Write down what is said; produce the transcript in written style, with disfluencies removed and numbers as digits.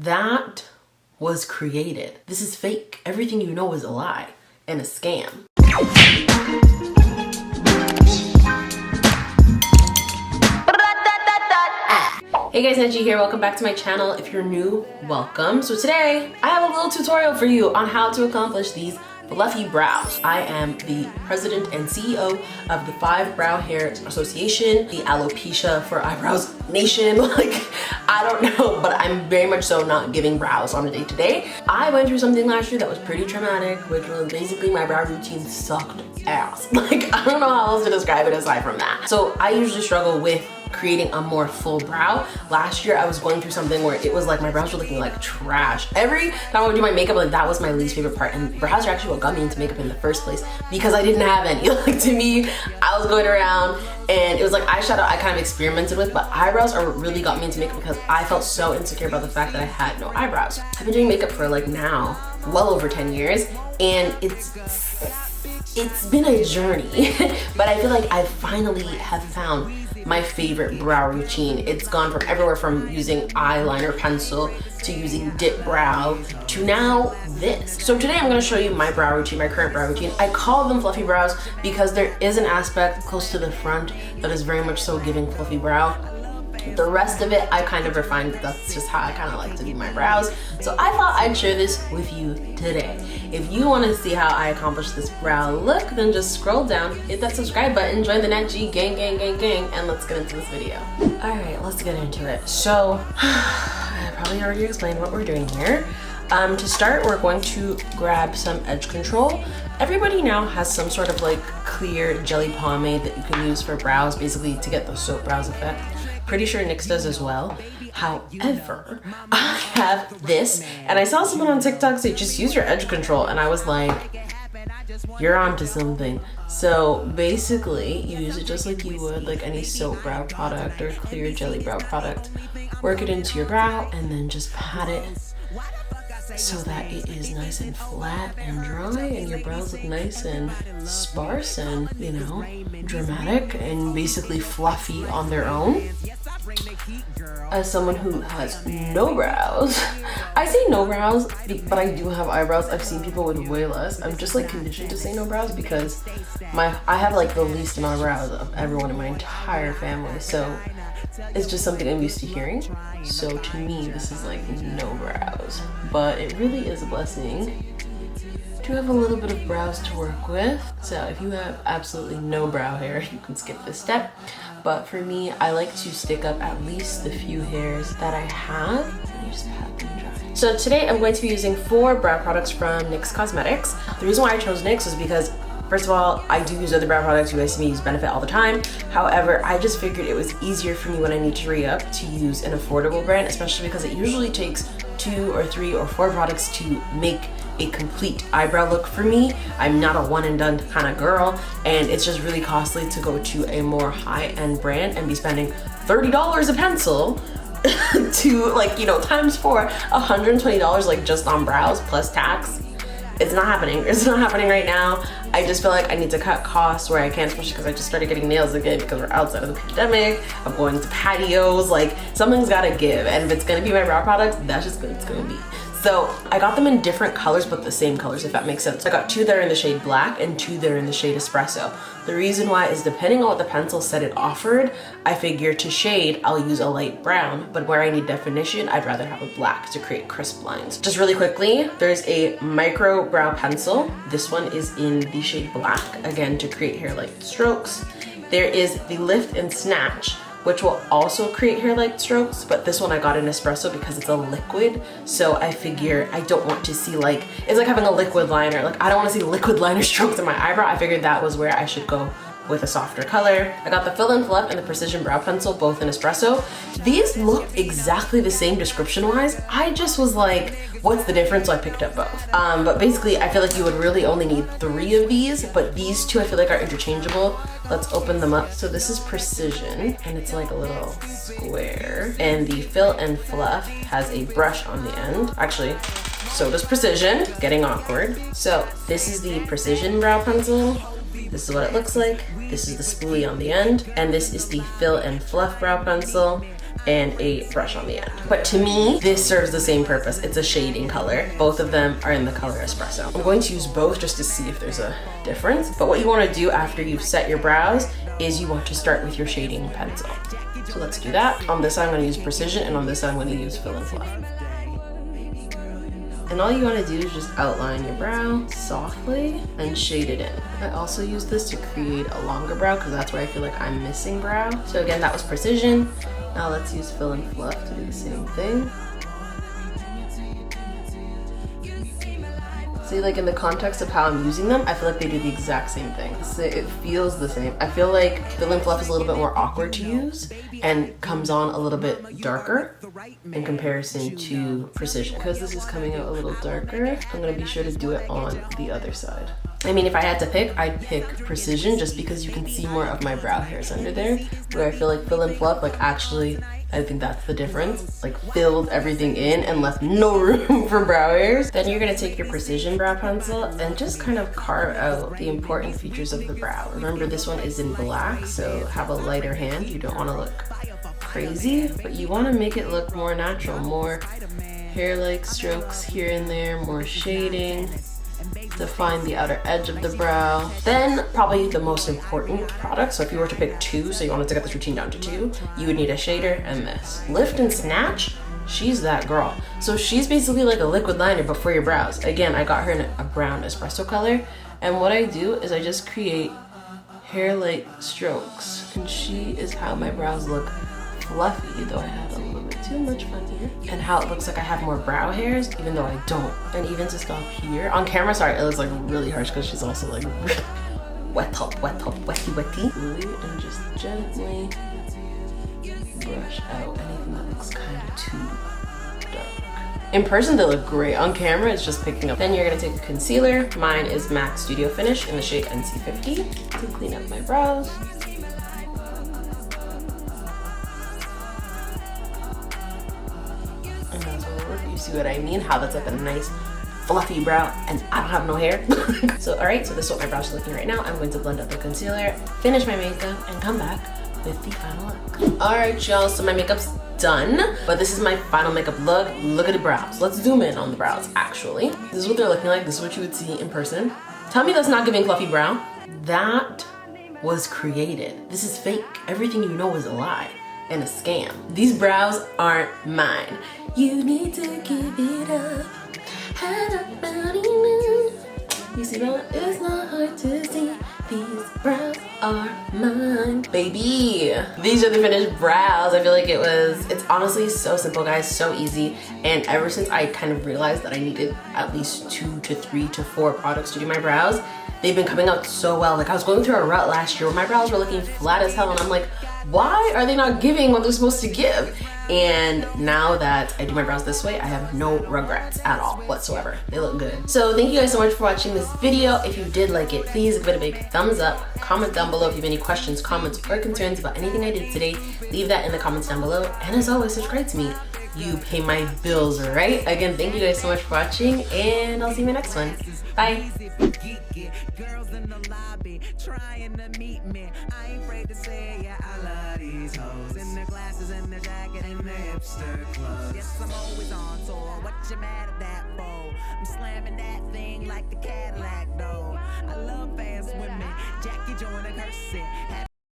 that was created. This is fake. Everything you know is a lie and a scam. Hey guys, NATGEE here. Welcome back to my channel. If you're new, welcome. So today I have a little tutorial for you on how to accomplish these fluffy brows. I am the president and CEO of the 5 Brow Hair Association, the alopecia for eyebrows nation. Like, I don't know, but I'm very much so not giving brows on a day-to-day. I went through something last year that was pretty traumatic, which was basically my brow routine sucked ass. Like, I don't know how else to describe it aside from that. So I usually struggle with creating a more full brow. Last year I was going through something where it was like my brows were looking like trash. Every time I would do my makeup, like that was my least favorite part, and brows are actually what got me into makeup in the first place because I didn't have any. Like, to me, I was going around and it was like eyeshadow I kind of experimented with, but eyebrows are what really got me into makeup because I felt so insecure about the fact that I had no eyebrows. I've been doing makeup for like now well over 10 years and it's been a journey, but I feel like I finally have found my favorite brow routine. It's gone from everywhere from using eyeliner pencil to using dip brow to now this. So today I'm going to show you my brow routine, my current brow routine. I call them fluffy brows because there is an aspect close to the front that is very much so giving fluffy brow. The rest of it I kind of refined. That's just how I kind of like to do my brows. So I thought I'd share this with you today. If you want to see how I accomplish this brow look, then just scroll down, hit that subscribe button, join the NATGEE gang, and let's get into this video. All right, let's get into it. So I probably already explained what we're doing here. To start, we're going to grab some edge control. Everybody now has some sort of like clear jelly pomade that you can use for brows, basically to get the soap brows effect. Pretty sure NYX does as well. However, I have this, and I saw someone on TikTok say just use your edge control, and I was like, you're onto something. So basically, you use it just like you would like any soap brow product or clear jelly brow product. Work it into your brow and then just pat it so that it is nice and flat and dry and your brows look nice and sparse and, you know, dramatic and basically fluffy on their own. As someone who has no brows, I say no brows, but I do have eyebrows. I've seen people with way less. I'm just like conditioned to say no brows because I have like the least amount of brows of everyone in my entire family. So it's just something I'm used to hearing. So to me, this is like no brows, but it really is a blessing to have a little bit of brows to work with. So if you have absolutely no brow hair, you can skip this step. But for me, I like to stick up at least the few hairs that I have and just pat them dry. So today I'm going to be using 4 brow products from NYX Cosmetics. The reason why I chose NYX is because, first of all, I do use other brow products. You guys see me use Benefit all the time. However, I just figured it was easier for me when I need to re-up to use an affordable brand, especially because it usually takes 2 or 3 or 4 products to make a complete eyebrow look for me. I'm not a one and done kind of girl, and it's just really costly to go to a more high-end brand and be spending $30 a pencil to, like, you know, times 4, $120 like just on brows plus tax. It's not happening. It's not happening right now. I just feel like I need to cut costs where I can, especially because I just started getting nails again because we're outside of the pandemic. I'm going to patios. Like, something's gotta give, and if it's gonna be my brow product, that's just what it's gonna be. So I got them in different colors, but the same colors, if that makes sense. I got 2 that are in the shade black and 2 that are in the shade espresso. The reason why is depending on what the pencil said it offered, I figure to shade, I'll use a light brown, but where I need definition, I'd rather have a black to create crisp lines. Just really quickly, there's a micro brow pencil. This one is in the shade black, again, to create hair-like strokes. There is the Lift and Snatch, which will also create hair-like strokes, but this one I got in espresso because it's a liquid, so I figure I don't want to see, like, it's like having a liquid liner. Like, I don't want to see liquid liner strokes in my eyebrow. I figured that was where I should go with a softer color. I got the Fill and Fluff and the Precision Brow Pencil, both in espresso. These look exactly the same description-wise. I just was like, what's the difference? So I picked up both. But basically, I feel like you would really only need 3 of these, but these 2 I feel like are interchangeable. Let's open them up. So this is Precision, and it's like a little square. And the Fill and Fluff has a brush on the end. Actually, so does Precision. Getting awkward. So this is the Precision Brow Pencil. This is what it looks like. This is the spoolie on the end. And this is the Fill and Fluff Brow Pencil. and a brush on the end. But to me, this serves the same purpose. It's a shading color. Both of them are in the color Espresso. I'm going to use both just to see if there's a difference. But what you want to do after you've set your brows is you want to start with your shading pencil. So let's do that. On this side, I'm going to use Precision, and on this side, I'm going to use Fill and Fluff. And all you want to do is just outline your brow softly and shade it in. I also use this to create a longer brow because that's where I feel like I'm missing brow. So again, that was Precision. Now let's use Fill and Fluff to do the same thing. See, like in the context of how I'm using them, I feel like they do the exact same thing. So it feels the same. I feel like Fill and Fluff is a little bit more awkward to use and comes on a little bit darker in comparison to Precision. Because this is coming out a little darker, I'm gonna be sure to do it on the other side. I mean, if I had to pick, I'd pick Precision just because you can see more of my brow hairs under there, where I feel like Fill and Fluff, like actually, I think that's the difference, like filled everything in and left no room for brow hairs. Then you're gonna take your Precision brow pencil and just kind of carve out the important features of the brow. Remember, this one is in black, so have a lighter hand. You don't wanna look crazy, but you wanna make it look more natural, more hair-like strokes here and there, more shading. Define the outer edge of the brow. Then probably the most important product, so if you were to pick two, so you wanted to get this routine down to two, you would need a shader and this. Lift and Snatch, she's that girl. So she's basically like a liquid liner but for your brows. Again, I got her in a brown espresso color, and what I do is I just create hair-like strokes, and she is how my brows look fluffy, though I had a little bit too much fun here, and how it looks like I have more brow hairs even though I don't. And even to stop here on camera, sorry, it looks like really harsh because she's also like wet top, wetty. And just gently brush out anything that looks kind of too dark. In person they look great, on camera it's just picking up. Then you're gonna take a concealer. Mine is MAC Studio Finish in the shade NC50 to clean up my brows. You see what I mean? How that's like a nice fluffy brow and I don't have no hair. So all right, so this is what my brows are looking right now. I'm going to blend out the concealer, finish my makeup, and come back with the final look. All right, y'all, so my makeup's done, but this is my final makeup look. Look at the brows. Let's zoom in on the brows, actually. This is what they're looking like. This is what you would see in person. Tell me that's not giving fluffy brow. That was created. This is fake. Everything you know is a lie and a scam. These brows aren't mine. You need to give it up. You see that? It's not hard to see. These brows are mine. Baby, these are the finished brows. I feel like it's honestly so simple, guys, so easy. And ever since I kind of realized that I needed at least 2 to 3 to 4 products to do my brows, they've been coming out so well. Like I was going through a rut last year where my brows were looking flat as hell, and I'm like, why are they not giving what they're supposed to give? And now that I do my brows this way, I have no regrets at all whatsoever. They look good. So thank you guys so much for watching this video. If you did like it, please give it a big thumbs up. Comment down below if you have any questions, comments, or concerns about anything I did today. Leave that in the comments down below. And as always, subscribe to me. You pay my bills, right? Again, thank you guys so much for watching, and I'll see you in the next one. Bye. Girls in the lobby trying to meet me. I ain't afraid to say, yeah, I love these hoes. In their glasses and their jacket and their hipster clothes. Yes, I'm always on tour. What you mad at that for? I'm slamming that thing like the Cadillac, though. I love fast women. Jackie Joyner cursing.